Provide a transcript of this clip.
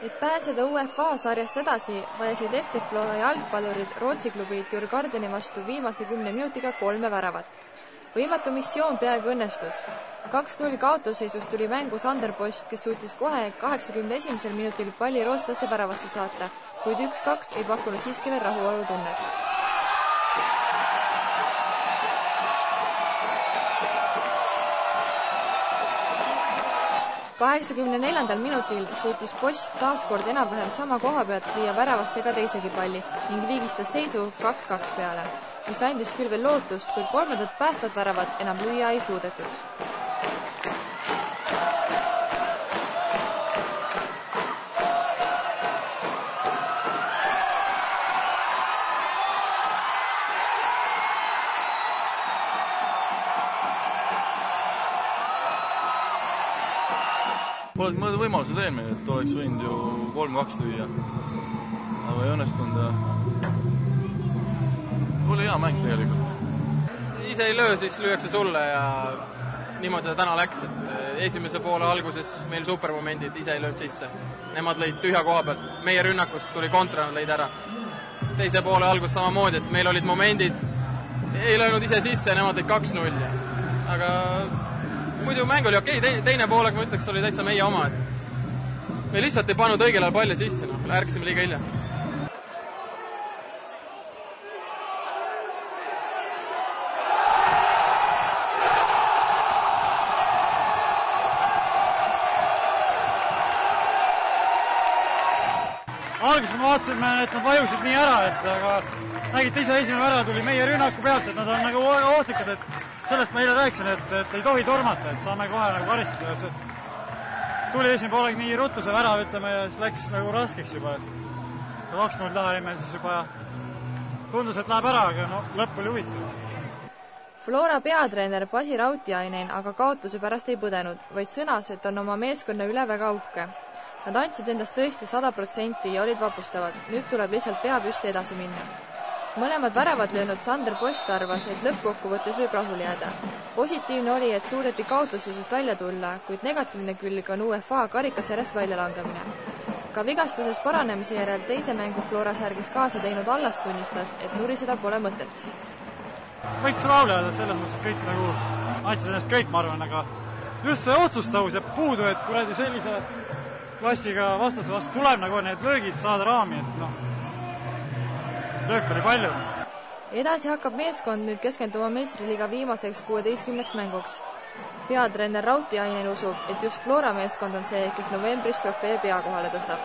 Et pääseda UEFA sarjast edasi, vajasid FC Flora jalgpallurid Rootsi klubi Djurgårdeni vastu viimase 10 minutiga 3 väravat. Võimatu missioon peaaegu õnnestus. 2-0 kaotusseisust tuli mängu Sander Post, kes suutis kohe 81. minutil palli rootslaste väravasse saata, kuid 1-2 ei pakkunud siiski veel rahuolu tunnet. 84. minutil suutis Post taaskord enam-vähem sama koha pealt viia väravasse ka teisegi palli ning viigistas seisu 2-2 peale, mis andis küll veel lootust, kuid kolmandat päästvat väravat enam lüüa ei suudetud. Polnud mõned võimalused eelmine, et oleks võinud ju 3-2 lüüa, aga ei õnnestunud ja oli hea mäng tegelikult. Ise ei löö, siis lüüakse sulle ja niimoodi täna läks, et esimese poole alguses meil supermomendid, ise ei löönud sisse. Nemad lõid tühja koha pealt, meie rünnakust tuli kontra, nad lõid ära. Teise poole algus samamoodi, et meil olid momendid, ei löönud ise sisse, nemad lõid 2-0, aga muidu mäng oli okei, teine poolek, ma ütleks, oli täitsa meie oma, et me lihtsalt ei pannud õigel ajal palli sisse, ärksime liiga hilja. Alguses me vaatasime, et nad vajusid nii ära, aga nägite ise esimene värav tuli meie rünnaku pealt, et nad on nagu ohtlikud, et sellest ma eile rääkisin, et ei tohi tormata, et saame kohe nagu karistada. Tuli esimene poolegi nii ruttu see värav, ütleme, ja siis läks nagu raskeks juba, et 2-0 taha jäime siis juba tundus, et läheb ära, aga lõpp oli huvitav. Flora peatreener Pasi Rautiainen aga kaotuse pärast ei põdenud, vaid sõnas, et on oma meeskonna üle väga uhke. Nad andsid endast tõesti 100% ja olid vapustavad. Nüüd tuleb lihtsalt pea püsti edasi minna. Mõlemad väravad löönud Sander Post arvas, et lõppkokkuvõttes võib rahul jääda. Positiivne oli, et suudeti kaotusseisust välja tulla, kuid negatiivne külg on UEFA karikasarjast väljalangemine. Ka vigastuses paranemise järel teise mängu Flora särgis kaasa teinud Allas tunnistas, et nuriseda pole mõtet. Võiks rahul jääda selles mõttes, et kõik nagu andsid ennast kõik, ma arvan, aga just see otsustavus jääb puudu, et kuradi sellise klassiga vastase vastu tuleb nagu need löögid saada raami, et löök oli palju. Edasi hakkab meeskond nüüd keskenduma meistriliiga viimaseks 16 mänguks. Peatreener Rautiainen usub, et just Flora meeskond on see, kes novembris trofee pea kohale tõstab.